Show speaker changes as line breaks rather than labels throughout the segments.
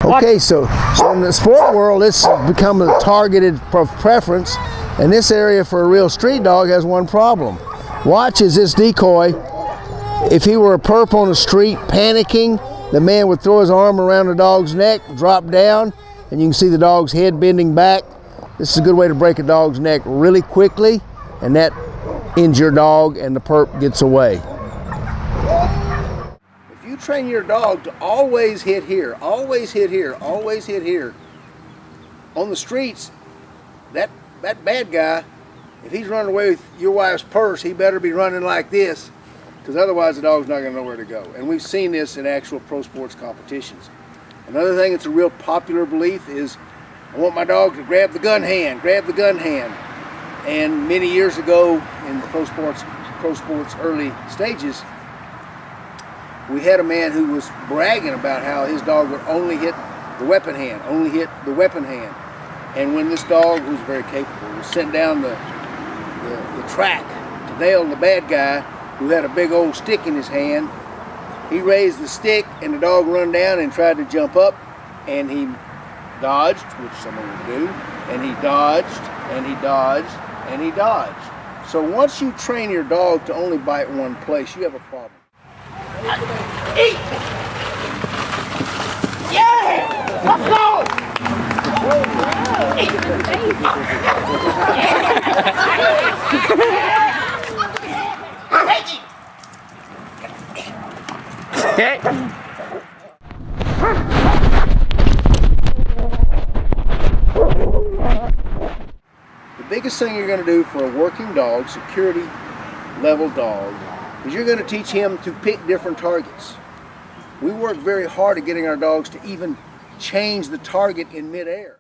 Okay, so in the sport world, it's become a targeted preference, and this area for a real street dog has one problem. Watch as this decoy, if he were a perp on the street panicking, the man would throw his arm around the dog's neck, drop down, and you can see the dog's head bending back. This is a good way to break a dog's neck really quickly, and that ends your dog and the perp gets away. If you train your dog to always hit here, always hit here, always hit here, on the streets, that bad guy, if he's running away with your wife's purse, he better be running like this, because otherwise the dog's not going to know where to go. And we've seen this in actual pro sports competitions. Another thing that's a real popular belief is, I want my dog to grab the gun hand, grab the gun hand. And many years ago in the pro sports early stages, we had a man who was bragging about how his dog would only hit the weapon hand, only hit the weapon hand. And when this dog, who's very capable, was sent down the track to nail the bad guy who had a big old stick in his hand, he raised the stick and the dog run down and tried to jump up, and he dodged, which someone would do, and he dodged, and he dodged, and he dodged. So once you train your dog to only bite one place, you have a problem.
Eat! Yeah! Let's go!
The biggest thing you're going to do for a working dog, security level dog, is you're going to teach him to pick different targets. We work very hard at getting our dogs to even change the target in midair.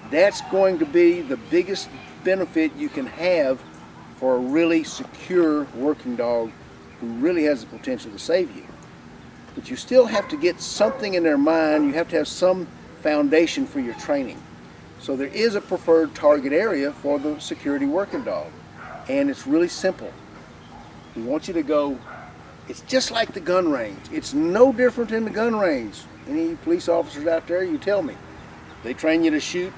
That's going to be the biggest benefit you can have for a really secure working dog who really has the potential to save you. But you still have to get something in their mind. You have to have some foundation for your training. So there is a preferred target area for the security working dog, and it's really simple. We want you to go, it's just like the gun range. It's no different than the gun range. Any police officers out there, you tell me. They train you to shoot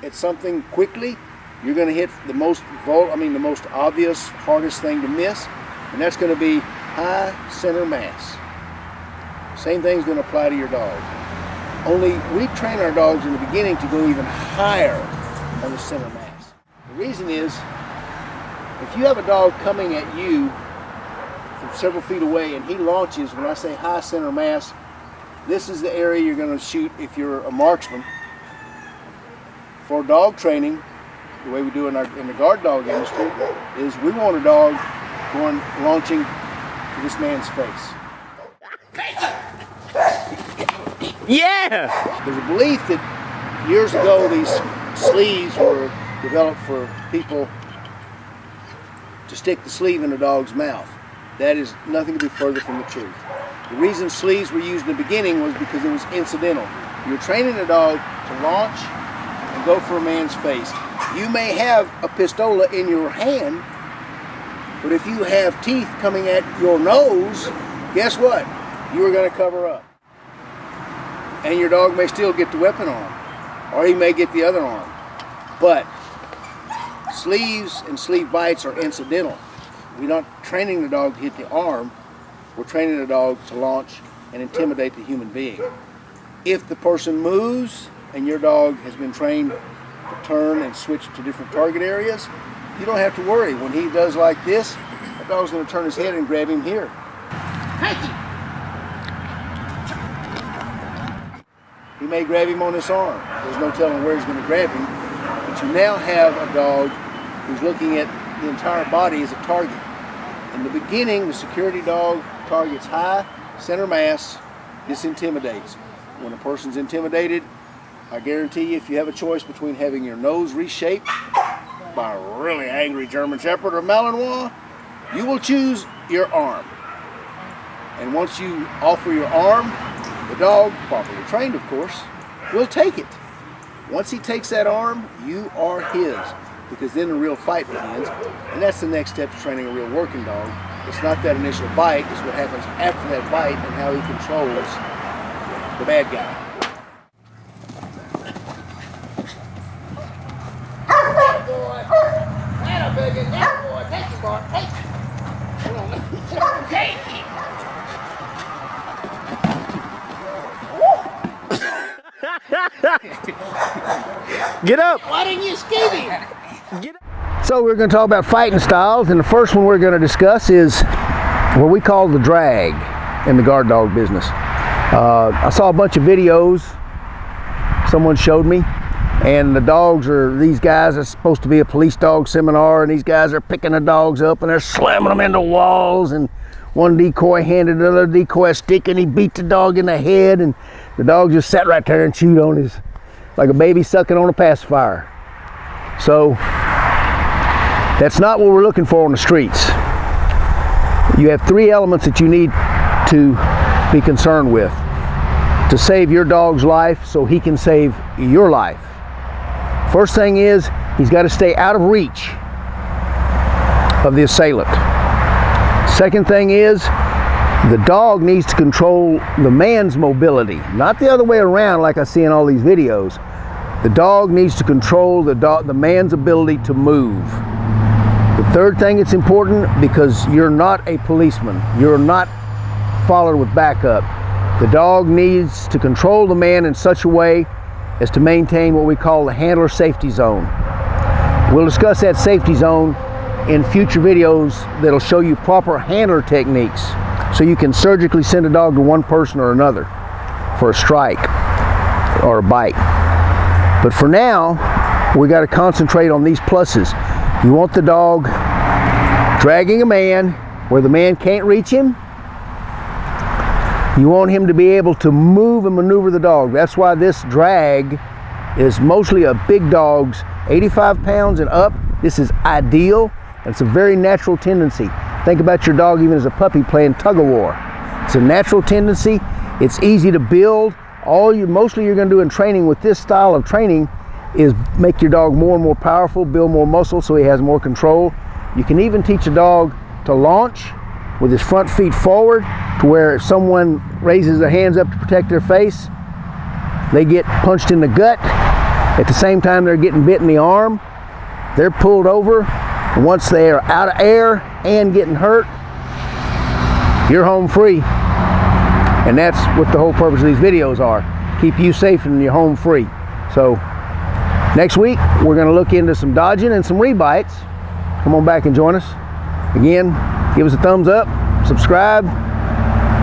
at something quickly. You're going to hit the most obvious, hardest thing to miss, and that's going to be high center mass. Same thing's going to apply to your dog. Only we train our dogs in the beginning to go even higher on the center mass. The reason is, if you have a dog coming at you from several feet away and he launches, when I say high center mass, this is the area you're going to shoot if you're a marksman. For dog training, the way we do in the guard dog industry, is we want a dog launching to this man's face.
Yeah!
There's a belief that years ago these sleeves were developed for people to stick the sleeve in a dog's mouth. That is nothing to be further from the truth. The reason sleeves were used in the beginning was because it was incidental. You're training a dog to launch and go for a man's face. You may have a pistola in your hand, but if you have teeth coming at your nose, guess what? You are going to cover up. And your dog may still get the weapon arm, or he may get the other arm. But sleeves and sleeve bites are incidental. We're not training the dog to hit the arm, we're training the dog to launch and intimidate the human being. If the person moves and your dog has been trained to turn and switch to different target areas, you don't have to worry. When he does like this, the dog's going to turn his head and grab him here. He may grab him on this arm. There's no telling where he's going to grab him. But you now have a dog who's looking at the entire body as a target. In the beginning, the security dog targets high, center mass. This intimidates. When a person's intimidated, I guarantee you, if you have a choice between having your nose reshaped by a really angry German Shepherd or Malinois, you will choose your arm. And once you offer your arm, the dog, properly trained of course, will take it. Once he takes that arm, you are his, because then the real fight begins, and that's the next step to training a real working dog. It's not that initial bite, it's what happens after that bite and how he controls the bad guy.
Get up!
Why didn't you skate him?
Get up!
So we're going to talk about fighting styles, and the first one we're going to discuss is what we call the drag in the guard dog business. I saw a bunch of videos someone showed me, and the dogs are, these guys are supposed to be a police dog seminar, and these guys are picking the dogs up and they're slamming them into walls, and one decoy handed another decoy a stick and he beat the dog in the head, and the dog just sat right there and chewed on his, like a baby sucking on a pacifier. So that's not what we're looking for on the streets. You have three elements that you need to be concerned with to save your dog's life so he can save your life. First thing is, he's got to stay out of reach of the assailant. Second thing is, the dog needs to control the man's mobility, not the other way around like I see in all these videos. The dog needs to control the man's ability to move. The third thing that's important, because you're not a policeman, you're not followed with backup, the dog needs to control the man in such a way as to maintain what we call the handler safety zone. We'll discuss that safety zone in future videos that'll show you proper handler techniques so you can surgically send a dog to one person or another for a strike or a bite. But for now, we got to concentrate on these pluses. You want the dog dragging a man where the man can't reach him. You want him to be able to move and maneuver the dog. That's why this drag is mostly a big dog's 85 pounds and up. This is ideal. It's a very natural tendency. Think about your dog even as a puppy playing tug of war. It's a natural tendency. It's easy to build. Mostly you're going to do in training with this style of training is make your dog more and more powerful, build more muscle so he has more control. You can even teach a dog to launch with his front feet forward, to where if someone raises their hands up to protect their face, they get punched in the gut. At the same time they're getting bit in the arm, they're pulled over. And once they are out of air and getting hurt, you're home free. And that's what the whole purpose of these videos are. Keep you safe and you're home free. So next week, we're going to look into some dodging and some rebites. Come on back and join us. Again, give us a thumbs up, subscribe,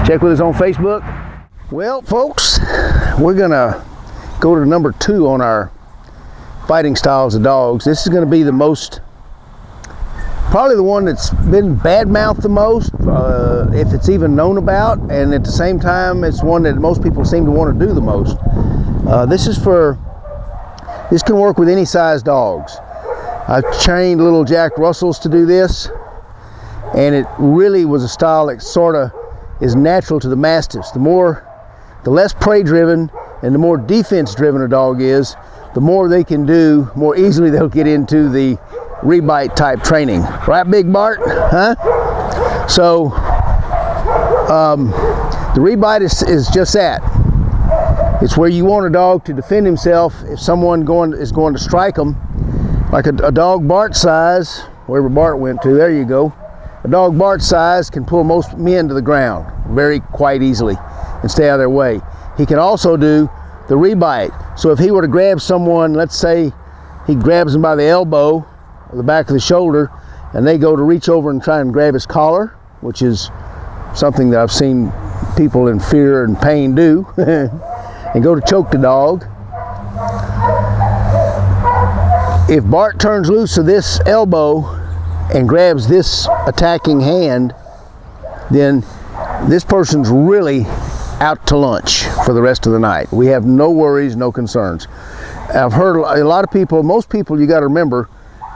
check with us on Facebook. Well, folks, we're going to go to number 2 on our fighting styles of dogs. This is going to be the most, probably the one that's been bad-mouthed the most, if it's even known about, and at the same time, it's one that most people seem to want to do the most. This can work with any size dogs. I've trained little Jack Russells to do this, and it really was a style that sort of is natural to the Mastiffs. The less prey-driven and the more defense-driven a dog is, the more they can do, more easily they'll get into the rebite type training. Right, Big Bart? Huh? So, the rebite is just that. It's where you want a dog to defend himself if someone is going to strike him. Like a dog Bart size, wherever Bart went to, there you go. A dog Bart size can pull most men to the ground quite easily and stay out of their way. He can also do the rebite. So if he were to grab someone, let's say he grabs them by the elbow or the back of the shoulder, and they go to reach over and try and grab his collar, which is something that I've seen people in fear and pain do, and go to choke the dog. If Bart turns loose of this elbow and grabs this attacking hand, then this person's really out to lunch for the rest of the night. We have no worries, no concerns. I've heard a lot of people, most people, you got to remember,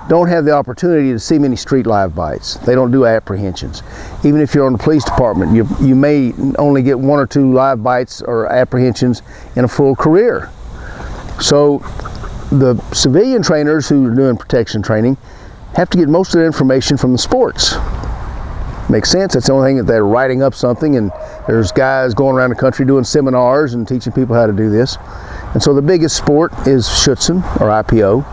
don't have the opportunity to see many street live bites. They don't do apprehensions. Even if you're on the police department, you may only get 1 or 2 live bites or apprehensions in a full career. So the civilian trainers who are doing protection training have to get most of their information from the sports. Makes sense. That's the only thing that they're writing up something, and there's guys going around the country doing seminars and teaching people how to do this. And so the biggest sport is Schutzen or IPO.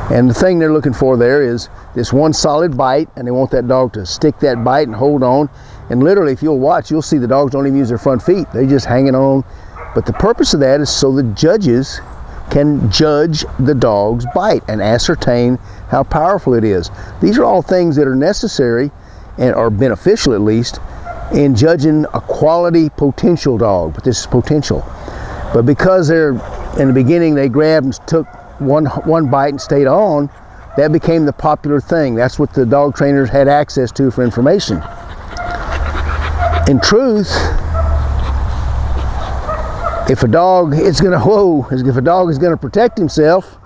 And the thing they're looking for there is this one solid bite, and they want that dog to stick that bite and hold on. And literally, if you'll watch, you'll see the dogs don't even use their front feet. They're just hanging on. But the purpose of that is so the judges can judge the dog's bite and ascertain how powerful it is. These are all things that are necessary and are beneficial, at least, in judging a quality potential dog. But this is potential. But because they're, in the beginning, they grabbed and took one bite and stayed on, that became the popular thing. That's what the dog trainers had access to for information. In truth, if a dog is gonna protect himself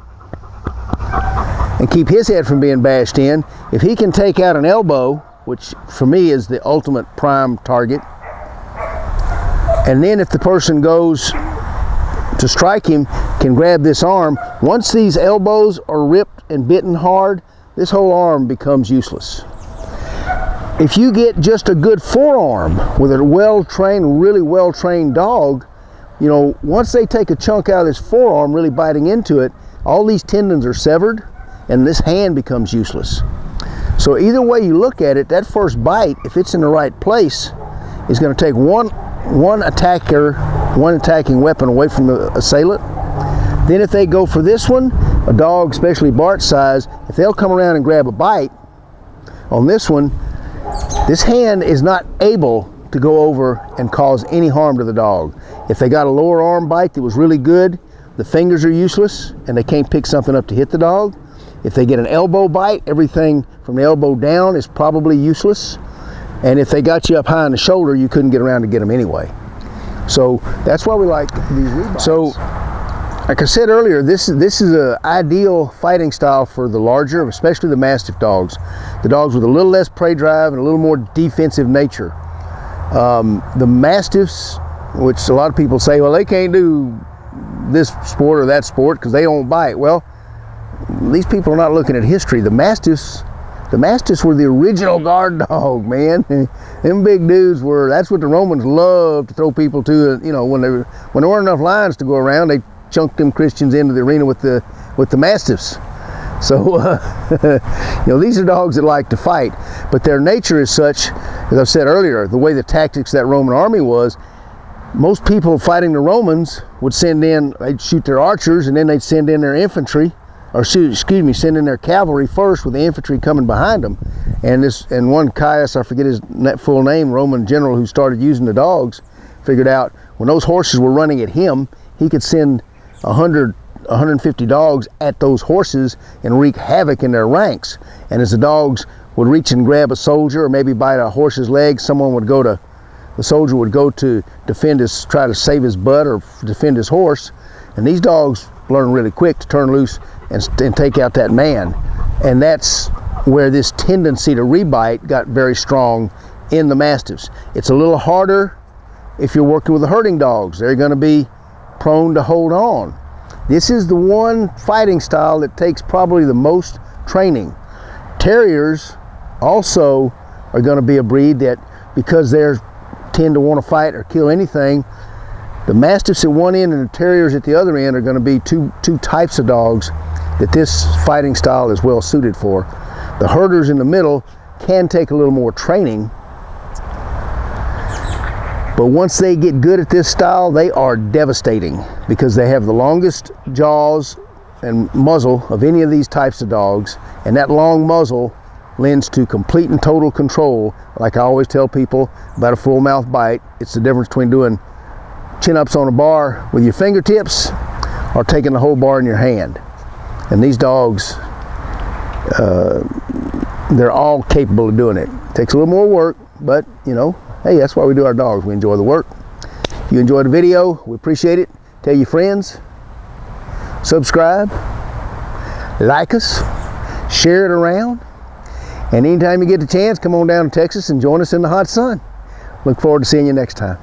and keep his head from being bashed in, if he can take out an elbow, which for me is the ultimate prime target, and then if the person goes to strike him, can grab this arm, once these elbows are ripped and bitten hard, this whole arm becomes useless. If you get just a good forearm with a really well-trained dog, you know, once they take a chunk out of this forearm, really biting into it, all these tendons are severed and this hand becomes useless. So either way you look at it, that first bite, if it's in the right place, is going to take one attacking weapon away from the assailant. Then if they go for this one, a dog, especially Bart's size, if they'll come around and grab a bite on this one, this hand is not able to go over and cause any harm to the dog. If they got a lower arm bite that was really good, the fingers are useless and they can't pick something up to hit the dog. If they get an elbow bite, everything from the elbow down is probably useless. And if they got you up high on the shoulder, you couldn't get around to get them anyway. So that's why we like these rebites. So, like I said earlier, this is an ideal fighting style for the larger, especially the Mastiff dogs. The dogs with a little less prey drive and a little more defensive nature. The Mastiffs, which a lot of people say, well, they can't do this sport or that sport because they don't bite. Well, these people are not looking at history. The Mastiffs were the original guard dog, man. Them big dudes were, that's what the Romans loved to throw people to. You know, when there weren't enough lions to go around, they chunked them Christians into the arena with the Mastiffs. So, you know, these are dogs that like to fight, but their nature is such, as I said earlier, the way the tactics of that Roman army was, most people fighting the Romans would they'd shoot their archers and then they'd send in their infantry, or send in their cavalry first with the infantry coming behind them. And one Caius, I forget his full name, Roman general who started using the dogs, figured out when those horses were running at him, he could send 150 dogs at those horses and wreak havoc in their ranks. And as the dogs would reach and grab a soldier or maybe bite a horse's leg, the soldier would go to try to save his butt or defend his horse. And these dogs learn really quick to turn loose and take out that man. And that's where this tendency to rebite got very strong in the Mastiffs. It's a little harder if you're working with the herding dogs. They're going to be prone to hold on. This is the one fighting style that takes probably the most training. Terriers also are going to be a breed that, because they tend to want to fight or kill anything, the Mastiffs at one end and the Terriers at the other end are going to be two types of dogs that this fighting style is well suited for. The herders in the middle can take a little more training, but once they get good at this style, they are devastating because they have the longest jaws and muzzle of any of these types of dogs, and that long muzzle lends to complete and total control. Like I always tell people about a full mouth bite, it's the difference between doing chin-ups on a bar with your fingertips or taking the whole bar in your hand. And these dogs, they're all capable of doing it. It takes a little more work, but you know, hey, that's why we do our dogs. We enjoy the work. If you enjoyed the video, we appreciate it. Tell your friends, subscribe, like us, share it around, and anytime you get the chance, come on down to Texas and join us in the hot sun. Look forward to seeing you next time.